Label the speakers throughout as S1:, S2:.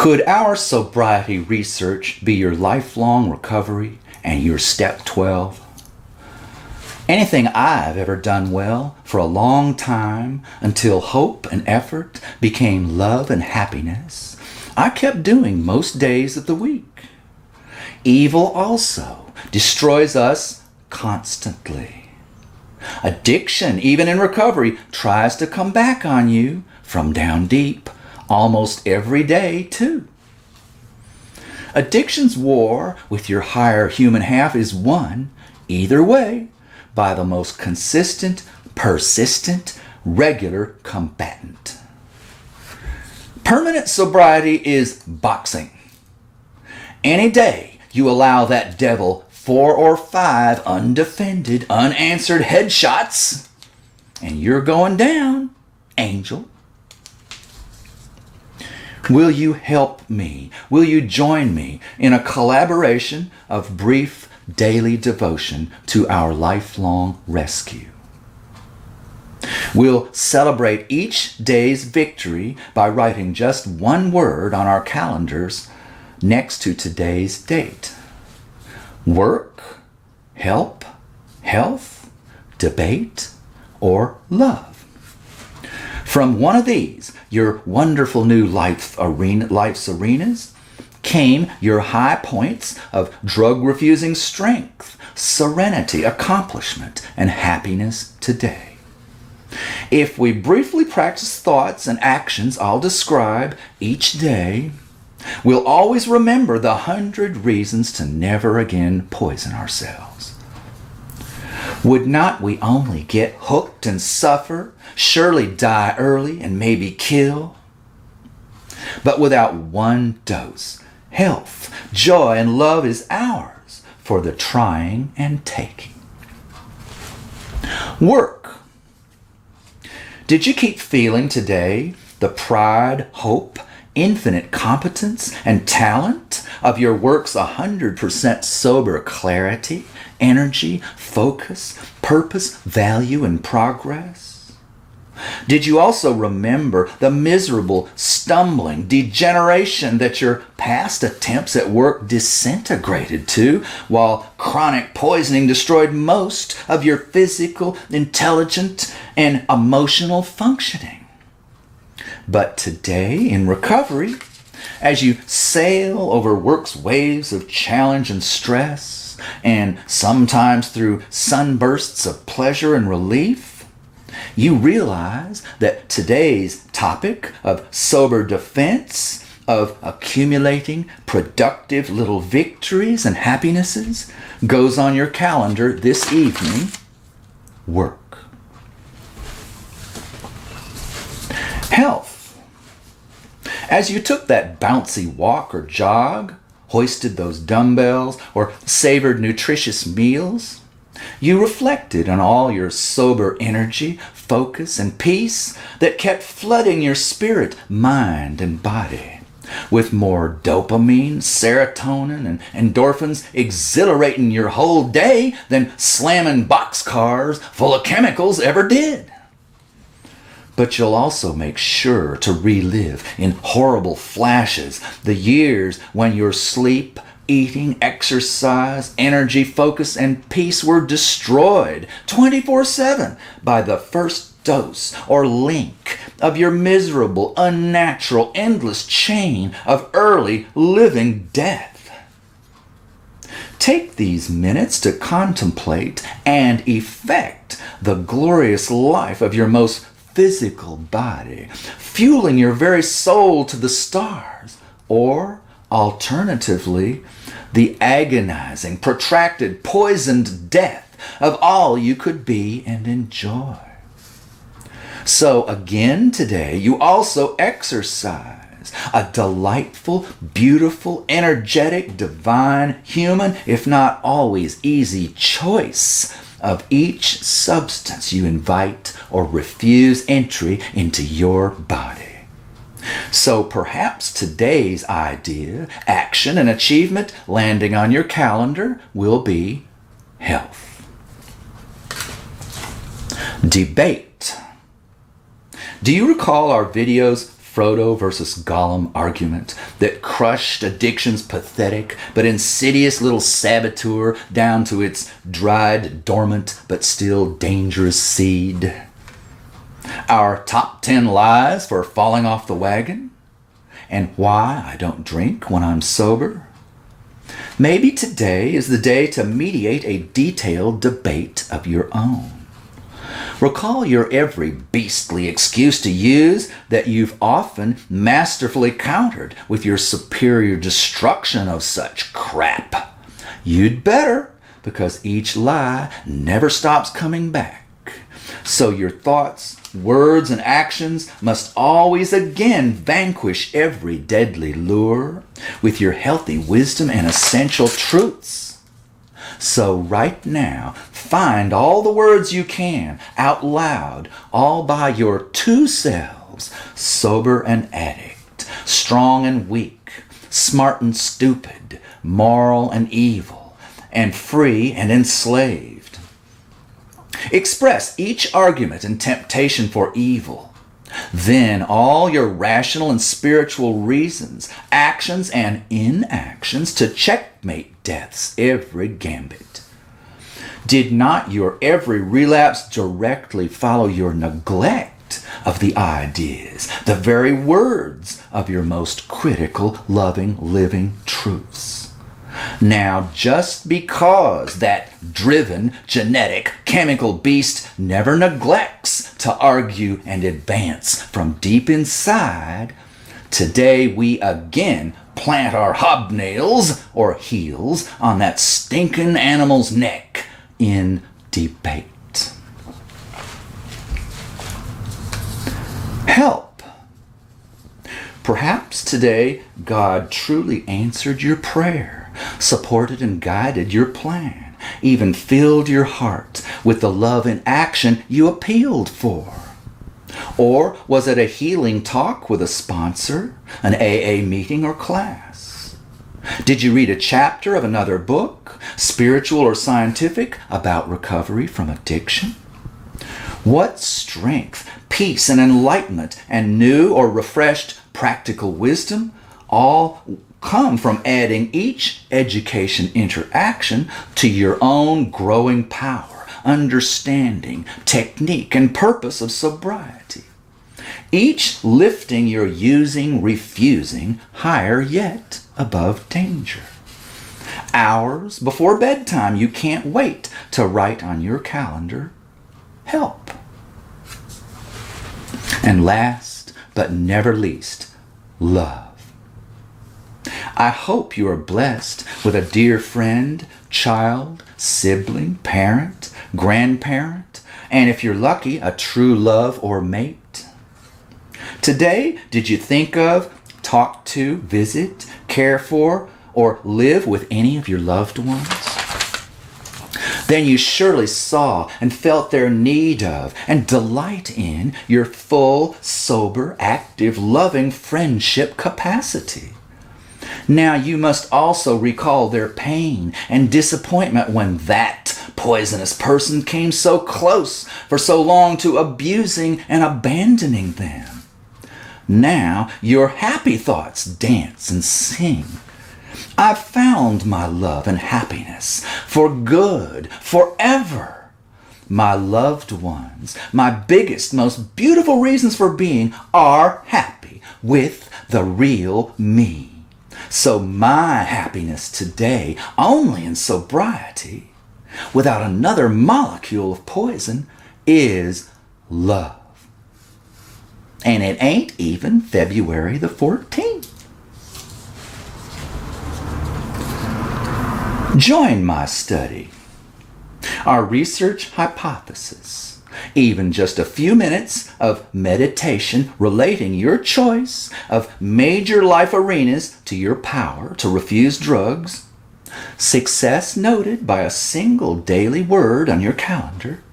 S1: Could our sobriety research be your lifelong recovery and your step 12? Anything I've ever done well for a long time until hope and effort became love and happiness, I kept doing most days of the week. Evil also destroys us constantly. Addiction, even in recovery, tries to come back on you from down deep almost every day, too. Addiction's war with your higher human half is won, either way, by the most consistent, persistent, regular combatant. Permanent sobriety is boxing. Any day you allow that devil 4 or 5 undefended, unanswered headshots, and you're going down, angel. Will you help me? Will you join me in a collaboration of brief daily devotion to our lifelong rescue? We'll celebrate each day's victory by writing just one word on our calendars next to today's date. Work, help, health, debate, or love. From one of these, your wonderful new life's arenas, came your high points of drug-refusing strength, serenity, accomplishment, and happiness today. If we briefly practice thoughts and actions I'll describe each day, we'll always remember the 100 reasons to never again poison ourselves. Would not we only get hooked and suffer, surely die early and maybe kill? But without one dose, health, joy, and love is ours for the trying and taking. Work. Did you keep feeling today the pride, hope, infinite competence, and talent of your work's 100% sober clarity, energy, focus, purpose, value, and progress? Did you also remember the miserable, stumbling degeneration that your past attempts at work disintegrated to, while chronic poisoning destroyed most of your physical, intelligent, and emotional functioning? But today, in recovery, as you sail over work's waves of challenge and stress, and sometimes through sunbursts of pleasure and relief, you realize that today's topic of sober defense, of accumulating productive little victories and happinesses, goes on your calendar this evening: work. Health. As you took that bouncy walk or jog, hoisted those dumbbells, or savored nutritious meals, you reflected on all your sober energy, focus, and peace that kept flooding your spirit, mind, and body, with more dopamine, serotonin, and endorphins exhilarating your whole day than slamming boxcars full of chemicals ever did. But you'll also make sure to relive in horrible flashes the years when your sleep, eating, exercise, energy, focus, and peace were destroyed 24/7 by the first dose or link of your miserable, unnatural, endless chain of early living death. Take these minutes to contemplate and effect the glorious life of your most physical body, fueling your very soul to the stars, or alternatively, the agonizing, protracted, poisoned death of all you could be and enjoy. So again today, you also exercise a delightful, beautiful, energetic, divine, human, if not always easy choice of each substance you invite or refuse entry into your body. So perhaps today's idea, action, and achievement landing on your calendar will be health. Debate. Do you recall our videos Frodo versus Gollum argument that crushed addiction's pathetic but insidious little saboteur down to its dried, dormant, but still dangerous seed. Our top 10 lies for falling off the wagon, and why I don't drink when I'm sober. Maybe today is the day to mediate a detailed debate of your own. Recall your every beastly excuse to use that you've often masterfully countered with your superior destruction of such crap. You'd better, because each lie never stops coming back. So your thoughts, words, and actions must always again vanquish every deadly lure with your healthy wisdom and essential truths. So right now, find all the words you can out loud, all by your two selves, sober and addict, strong and weak, smart and stupid, moral and evil, and free and enslaved. Express each argument and temptation for evil. Then all your rational and spiritual reasons, actions and inactions to checkmate death's every gambit. Did not your every relapse directly follow your neglect of the ideas, the very words of your most critical, loving, living truths? Now, just because that driven, genetic, chemical beast never neglects to argue and advance from deep inside, today we again plant our hobnails or heels on that stinking animal's neck in debate. Help. Perhaps today God truly answered your prayer, supported and guided your plan, even filled your heart with the love and action you appealed for. Or was it a healing talk with a sponsor, an AA meeting or class? Did you read a chapter of another book, spiritual or scientific, about recovery from addiction? What strength, peace, and enlightenment, and new or refreshed practical wisdom all come from adding each education interaction to your own growing power, understanding, technique, and purpose of sobriety. Each lifting your using, refusing, higher yet above danger. Hours before bedtime, you can't wait to write on your calendar, help. And last but never least, love. I hope you are blessed with a dear friend, child, sibling, parent, grandparent, and if you're lucky, a true love or mate. Today, did you think of, talk to, visit, care for, or live with any of your loved ones? Then you surely saw and felt their need of and delight in your full, sober, active, loving friendship capacity. Now you must also recall their pain and disappointment when that poisonous person came so close for so long to abusing and abandoning them. Now your happy thoughts dance and sing. I've found my love and happiness for good, forever. My loved ones, my biggest, most beautiful reasons for being are happy with the real me. So my happiness today, only in sobriety, without another molecule of poison, is love. And it ain't even February the 14th. Join my study. Our research hypothesis, even just a few minutes of meditation relating your choice of major life arenas to your power to refuse drugs, success noted by a single daily word on your calendar,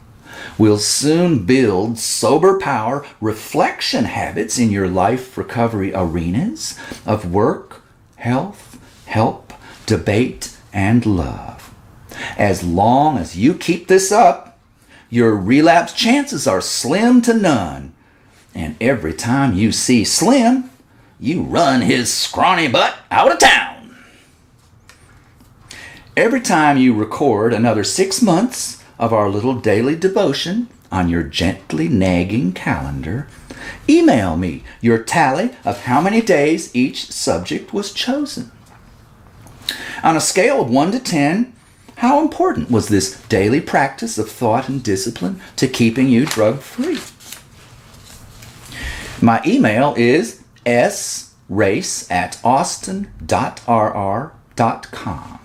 S1: will soon build sober power reflection habits in your life recovery arenas of work, health, help, debate, and love. As long as you keep this up, your relapse chances are slim to none, And every time you see Slim, you run his scrawny butt out of town. Every time you record another 6 months of our little daily devotion on your gently nagging calendar, email me your tally of how many days each subject was chosen. On a scale of 1 to 10, how important was this daily practice of thought and discipline to keeping you drug-free? My email is srace@austin.rr.com.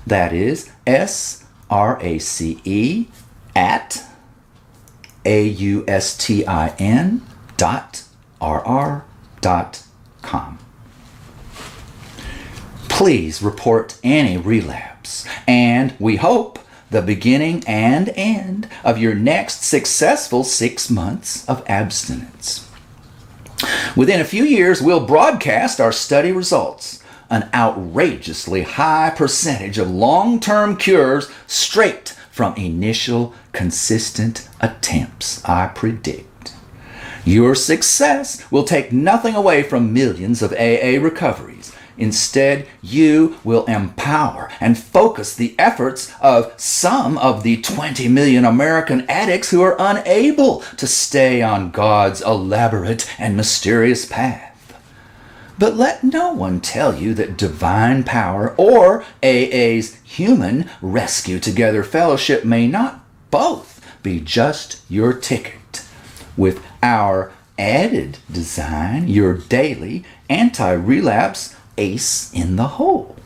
S1: That is SRACE@AUSTIN.RR.com. Please report any relapse, and we hope the beginning and end of your next successful 6 months of abstinence. Within a few years, we'll broadcast our study results, an outrageously high percentage of long-term cures straight from initial consistent attempts, I predict. Your success will take nothing away from millions of AA recoveries. Instead, you will empower and focus the efforts of some of the 20 million American addicts who are unable to stay on God's elaborate and mysterious path. But let no one tell you that divine power or AA's human rescue together fellowship may not both be just your ticket. With our added design, your daily anti-relapse ace in the hole.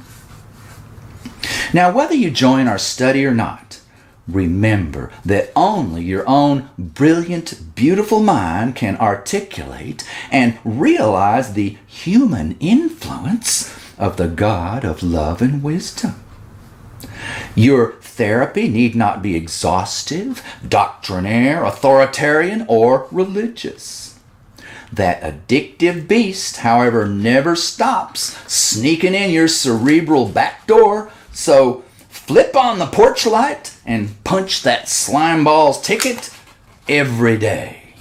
S1: Now, whether you join our study or not, remember that only your own brilliant, beautiful mind can articulate and realize the human influence of the God of love and wisdom. Your therapy need not be exhaustive, doctrinaire, authoritarian, or religious. That addictive beast, however, never stops sneaking in your cerebral back door, so flip on the porch light and punch that slime ball's ticket every day.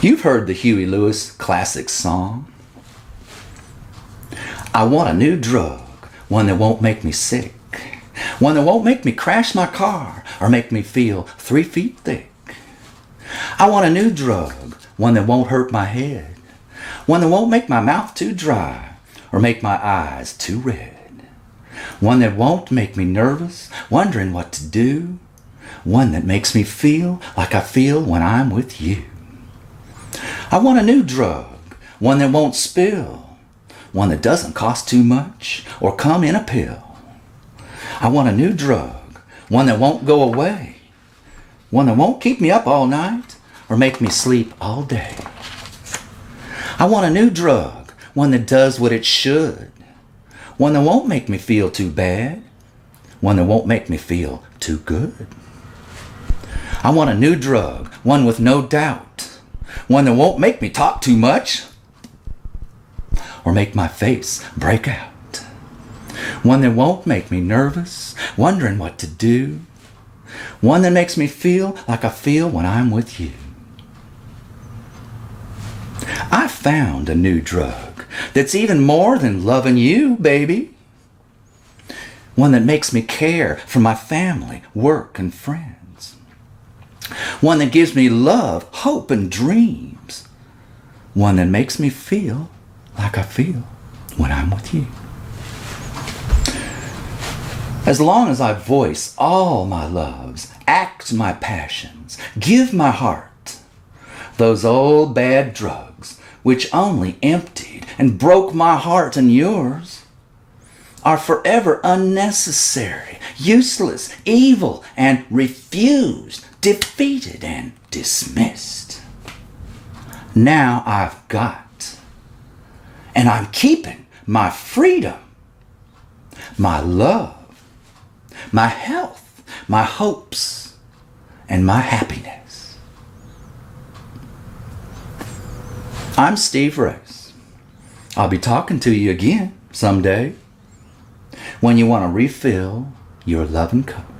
S1: You've heard the Huey Lewis classic song. I want a new drug, one that won't make me sick, one that won't make me crash my car or make me feel 3 feet thick. I want a new drug, one that won't hurt my head, one that won't make my mouth too dry or make my eyes too red, one that won't make me nervous, wondering what to do, one that makes me feel like I feel when I'm with you. I want a new drug, one that won't spill, one that doesn't cost too much or come in a pill. I want a new drug, one that won't go away, one that won't keep me up all night or make me sleep all day. I want a new drug, one that does what it should, one that won't make me feel too bad, one that won't make me feel too good. I want a new drug, one with no doubt, one that won't make me talk too much or make my face break out, one that won't make me nervous, wondering what to do, one that makes me feel like I feel when I'm with you. I found a new drug that's even more than loving you, baby. One that makes me care for my family, work, and friends. One that gives me love, hope, and dreams. One that makes me feel like I feel when I'm with you. As long as I voice all my loves, act my passions, give my heart, those old bad drugs, which only emptied and broke my heart and yours, are forever unnecessary, useless, evil, and refused, defeated, and dismissed. Now I've got, and I'm keeping my freedom, my love, my health, my hopes, and my happiness. I'm Steve Race. I'll be talking to you again someday when you want to refill your loving cup.